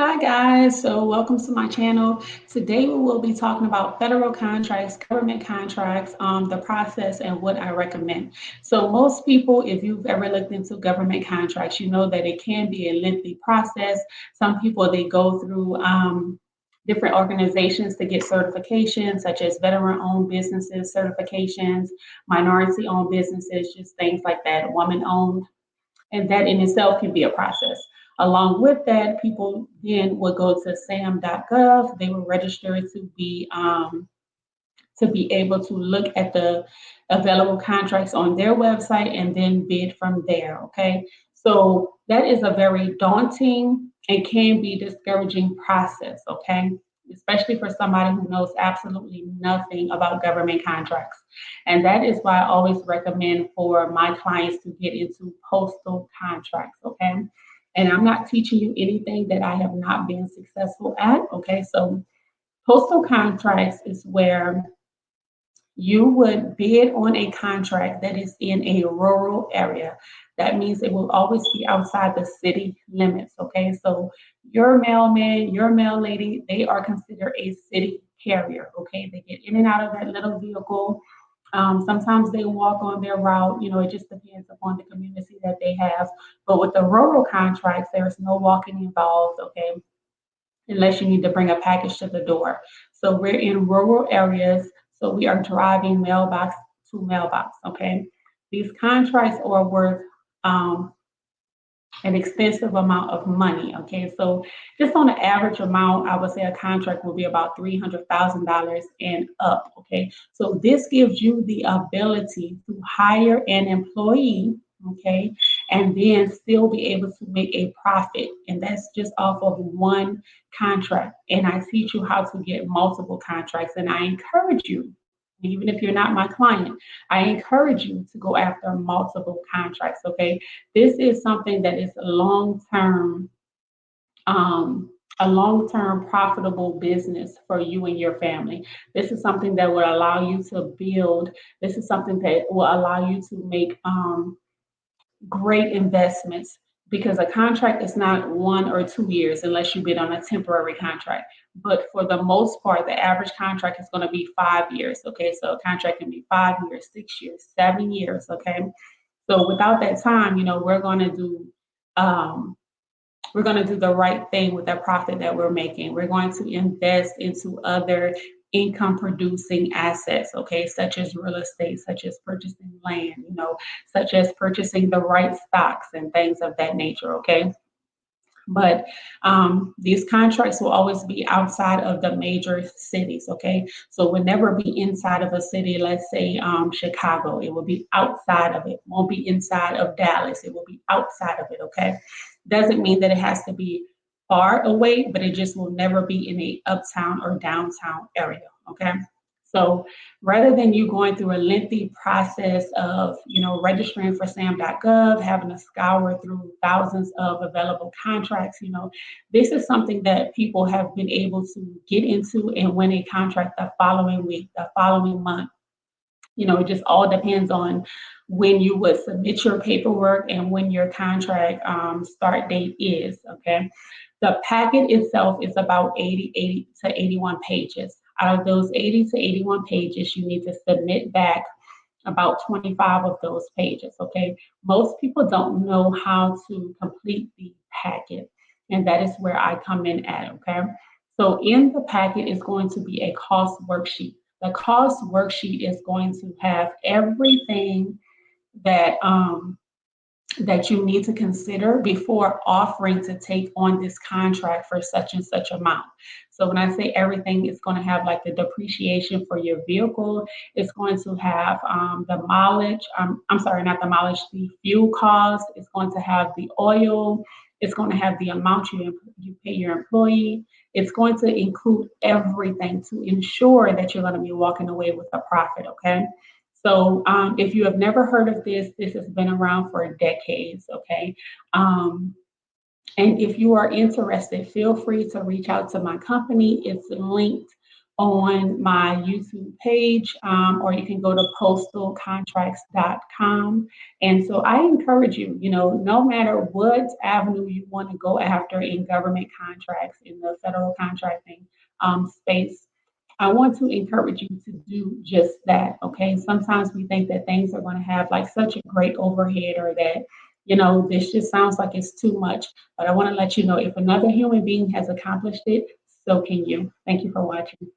Hi guys, so welcome to my channel. Today we will be talking about federal contracts, government contracts, the process and what I recommend. So most people, if you've ever looked into government contracts, you know that it can be a lengthy process. Some people, they go through different organizations to get certifications, such as veteran-owned businesses certifications, minority-owned businesses, just things like that, woman-owned, and that in itself can be a process. Along with that, people then would go to sam.gov. They were registered to be able to look at the available contracts on their website and then bid from there. Okay, so that is a very daunting and can be discouraging process. Okay, especially for somebody who knows absolutely nothing about government contracts. And that is why I always recommend for my clients to get into postal contracts. Okay, and I'm not teaching you anything that I have not been successful at. Okay, so postal contracts is where you would bid on a contract that is in a rural area. That means it will always be outside the city limits. Okay, so your mailman, your mail lady, they are considered a city carrier. Okay, they get in and out of that little vehicle. Sometimes they walk on their route. You know, it just depends upon the community that they have. But with the rural contracts, there's no walking involved. Okay, unless you need to bring a package to the door. So we're in rural areas, so we are driving mailbox to mailbox. Okay, these contracts are worth um, an extensive amount of money. Okay, so just on an average amount, I would say a contract will be about $300,000 and up. Okay, so this gives you the ability to hire an employee. Okay, and then still be able to make a profit, and that's just off of one contract. And I teach you how to get multiple contracts, and I encourage you. Even if you're not my client, I encourage you to go after multiple contracts. Okay, this is something that is um, a long-term profitable business for you and your family. This is something that will allow you to build. This is something that will allow you to make great investments, because a contract is not 1 or 2 years unless you bid on a temporary contract. But for the most part, the average contract is going to be 5 years. Okay, so a contract can be 5 years, 6 years, 7 years. Okay, so without that time, you know, um, we're going to do the right thing with that profit that we're making. We're going to invest into other income producing assets, okay, such as real estate, such as purchasing land, you know, such as purchasing the right stocks and things of that nature, okay. But these contracts will always be outside of the major cities, okay? So it will never be inside of a city, let's say Chicago. It will be outside of it. It won't be inside of Dallas. It will be outside of it, okay? Doesn't mean that it has to be far away, but it just will never be in a uptown or downtown area, okay? So rather than you going through a lengthy process of, you know, registering for sam.gov, having to scour through thousands of available contracts, you know, this is something that people have been able to get into and win a contract the following week, the following month. You know, it just all depends on when you would submit your paperwork and when your contract start date is, okay? The packet itself is about 80 to 81 pages. Out of those 80 to 81 pages, you need to submit back about 25 of those pages, okay? Most people don't know how to complete the packet, and that is where I come in at, okay? So in the packet is going to be a cost worksheet. The cost worksheet is going to have everything that that you need to consider before offering to take on this contract for such and such amount. So when I say everything, it's going to have like the depreciation for your vehicle. It's going to have the mileage. I'm sorry, not the mileage, the fuel cost. It's going to have the oil. It's going to have the amount you pay your employee. It's going to include everything to ensure that you're going to be walking away with a profit, okay? So if you have never heard of this, this has been around for decades, okay? And if you are interested, feel free to reach out to my company. It's linked on my YouTube page, or you can go to postalcontracts.com. And so I encourage you, no matter what avenue you want to go after in government contracts, in the federal contracting space, I want to encourage you to do just that. Okay. Sometimes we think that things are going to have like such a great overhead, or that, this just sounds like it's too much. But I want to let you know, if another human being has accomplished it, so can you. Thank you for watching.